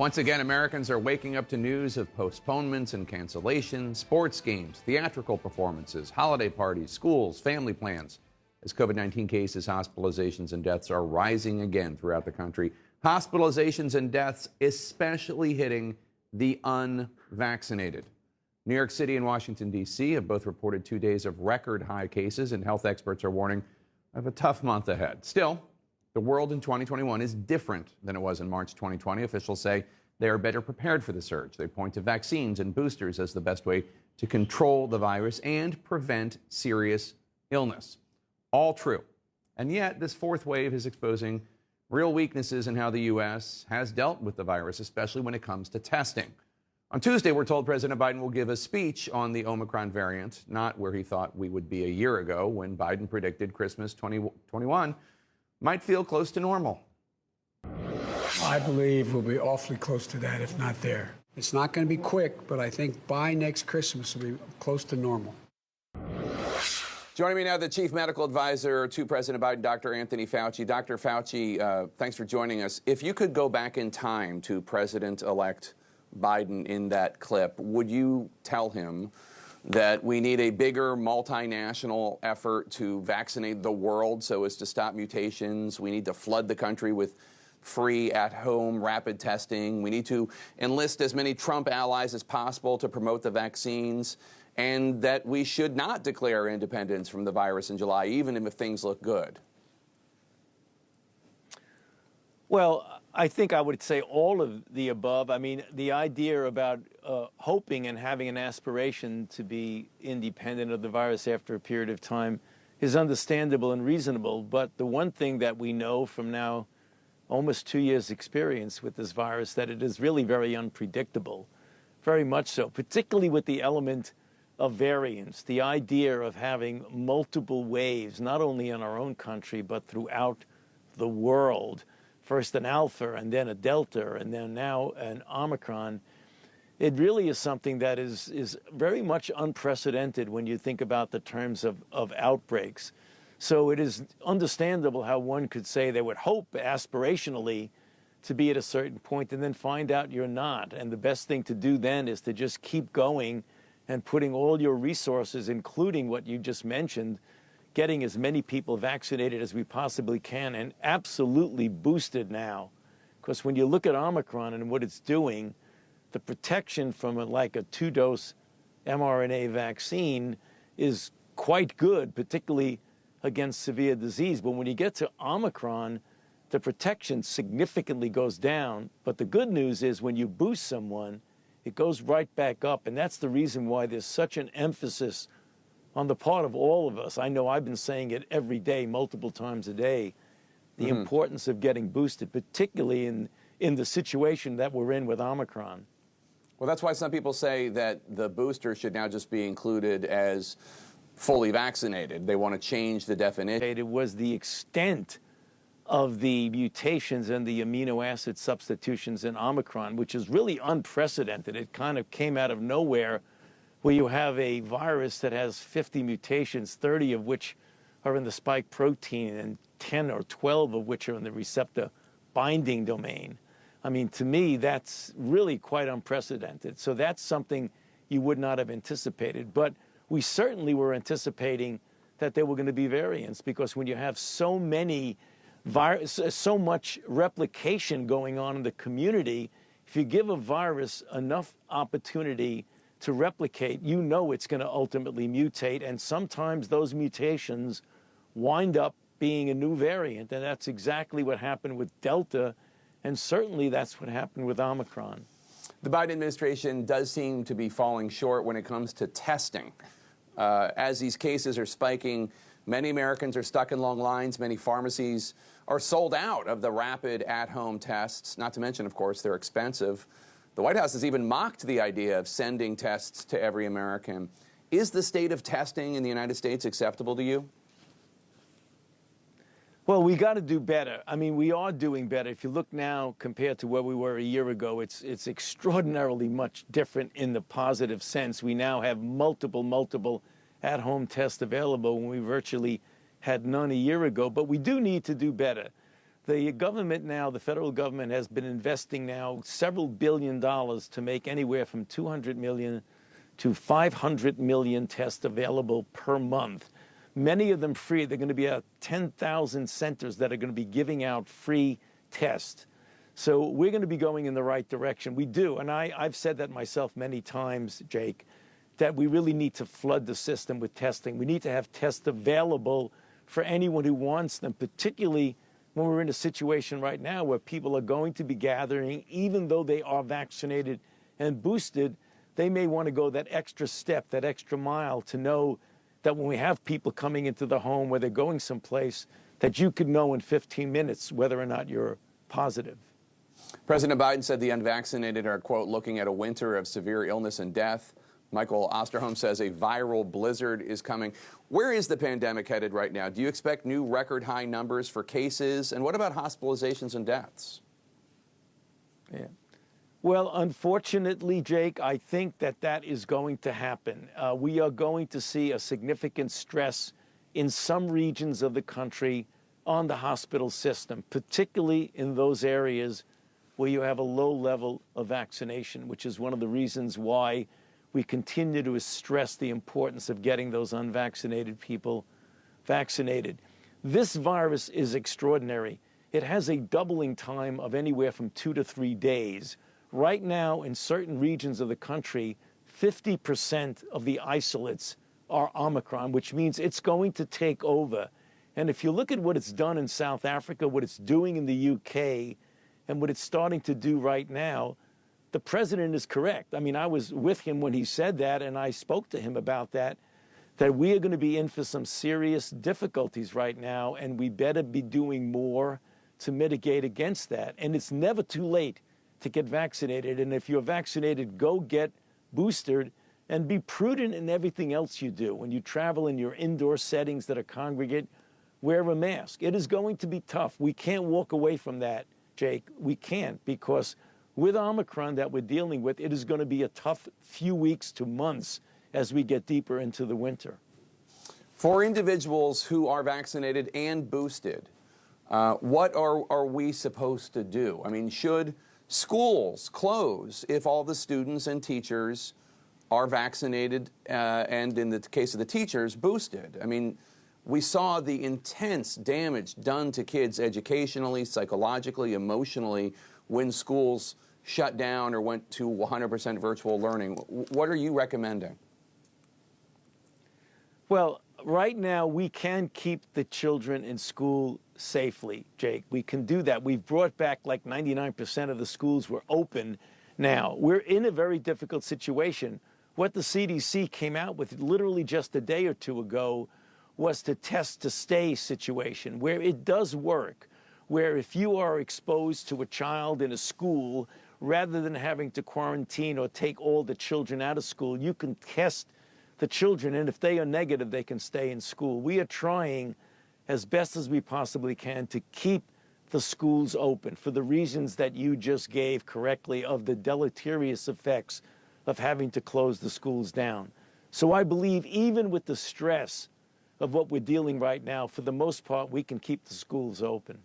Once again, Americans are waking up to news of postponements and cancellations, sports games, theatrical performances, holiday parties, schools, family plans. As COVID-19 cases, hospitalizations, and deaths are rising again throughout the country. Hospitalizations and deaths especially hitting the unvaccinated. New York City and Washington, D.C. have both reported 2 days of record high cases, and health experts are warning of a tough month ahead. Still, the world in 2021 is different than it was in March 2020. Officials say they are better prepared for the surge. They point to vaccines and boosters as the best way to control the virus and prevent serious illness. All true. And yet, this fourth wave is exposing real weaknesses in how the U.S. has dealt with the virus, especially when it comes to testing. On Tuesday, we're told President Biden will give a speech on the Omicron variant, not where he thought we would be a year ago when Biden predicted Christmas 2021 might feel close to normal. I believe we'll be awfully close to that, if not there. It's not going to be quick, but I think by next Christmas we'll be close to normal. Joining me now, the Chief Medical Advisor to President Biden, Dr. Anthony Fauci. Dr. Fauci, thanks for joining us. If you could go back in time to President-elect Biden in that clip, would you tell him that we need a bigger multinational effort to vaccinate the world so as to stop mutations? We need to flood the country with free at-home rapid testing. We need to enlist as many Trump allies as possible to promote the vaccines, and that we should not declare independence from the virus in July, even if things look good. Well, I think I would say all of the above. I mean, the idea about hoping and having an aspiration to be independent of the virus after a period of time is understandable and reasonable. But the one thing that we know from now almost 2 years' experience with this virus, that it is really very unpredictable, very much so, particularly with the element of variants, the idea of having multiple waves, not only in our own country, but throughout the world. First an Alpha, and then a Delta, and then now an Omicron. It really is something that is very much unprecedented when you think about the terms of outbreaks. So it is understandable how one could say they would hope aspirationally to be at a certain point and then find out you're not. And the best thing to do then is to just keep going and putting all your resources, including what you just mentioned, getting as many people vaccinated as we possibly can, and absolutely boosted now. Because when you look at Omicron and what it's doing, the protection from like a 2-dose mRNA vaccine is quite good, particularly against severe disease. But when you get to Omicron, the protection significantly goes down. But the good news is when you boost someone, it goes right back up. And that's the reason why there's such an emphasis on the part of all of us. I know I've been saying it every day, multiple times a day, the importance of getting boosted, particularly in the situation that we're in with Omicron. Well, that's why some people say that the booster should now just be included as fully vaccinated. They want to change the definition. It was the extent of the mutations and the amino acid substitutions in Omicron, which is really unprecedented. It kind of came out of nowhere, where you have a virus that has 50 mutations, 30 of which are in the spike protein and 10 or 12 of which are in the receptor binding domain. I mean, to me, that's really quite unprecedented. So that's something you would not have anticipated. But we certainly were anticipating that there were going to be variants, because when you have so many so much replication going on in the community, if you give a virus enough opportunity to replicate, you know it's going to ultimately mutate, and sometimes those mutations wind up being a new variant, and that's exactly what happened with Delta, and certainly that's what happened with Omicron. The Biden administration does seem to be falling short when it comes to testing. As these cases are spiking, many Americans are stuck in long lines. Many pharmacies are sold out of the rapid at-home tests, not to mention, of course, they're expensive. The White House has even mocked the idea of sending tests to every American. Is the state of testing in the United States acceptable to you? Well, we got to do better. I mean, we are doing better. If you look now compared to where we were a year ago, it's extraordinarily much different in the positive sense. We now have multiple at-home tests available when we virtually had none a year ago. But we do need to do better. The government now, the federal government, has been investing now several $billions to make anywhere from 200 million to 500 million tests available per month. Many of them free. They're going to be at 10,000 centers that are going to be giving out free tests. So we're going to be going in the right direction. We do, and I've said that myself many times, Jake, that we really need to flood the system with testing. We need to have tests available for anyone who wants them, particularly when we're in a situation right now where people are going to be gathering, even though they are vaccinated and boosted. They may want to go that extra step, that extra mile, to know that when we have people coming into the home where they're going someplace, that you could know in 15 minutes whether or not you're positive. President Biden said the unvaccinated are, quote, looking at a winter of severe illness and death. Michael Osterholm says a viral blizzard is coming. Where is the pandemic headed right now? Do you expect new record high numbers for cases? And what about hospitalizations and deaths? Yeah. Well, unfortunately, Jake, I think that is going to happen. We are going to see a significant stress in some regions of the country on the hospital system, particularly in those areas where you have a low level of vaccination, which is one of the reasons why we continue to stress the importance of getting those unvaccinated people vaccinated. This virus is extraordinary. It has a doubling time of anywhere from 2 to 3 days. Right now, in certain regions of the country, 50% of the isolates are Omicron, which means it's going to take over. And if you look at what it's done in South Africa, what it's doing in the UK, and what it's starting to do right now, the president is correct. I mean, I was with him when he said that, and I spoke to him about that we are going to be in for some serious difficulties right now, and we better be doing more to mitigate against that. And it's never too late to get vaccinated. And if you're vaccinated, go get boosted and be prudent in everything else you do. When you travel in your indoor settings that are congregate, wear a mask. It is going to be tough. We can't walk away from that, Jake. We can't, because with Omicron that we're dealing with, it is going to be a tough few weeks to months as we get deeper into the winter. For individuals who are vaccinated and boosted, what are we supposed to do? I mean, should schools close if all the students and teachers are vaccinated and, in the case of the teachers, boosted? I mean, we saw the intense damage done to kids educationally, psychologically, emotionally when schools shut down or went to 100% virtual learning. What are you recommending? Well, right now we can keep the children in school safely, Jake. We can do that. We've brought back like 99% of the schools were open now. We're in a very difficult situation. What the CDC came out with literally just a day or two ago was the test to stay situation, where it does work, where if you are exposed to a child in a school, rather than having to quarantine or take all the children out of school, you can test the children, and if they are negative, they can stay in school. We are trying as best as we possibly can to keep the schools open for the reasons that you just gave correctly of the deleterious effects of having to close the schools down. So I believe even with the stress of what we're dealing right now, for the most part, we can keep the schools open.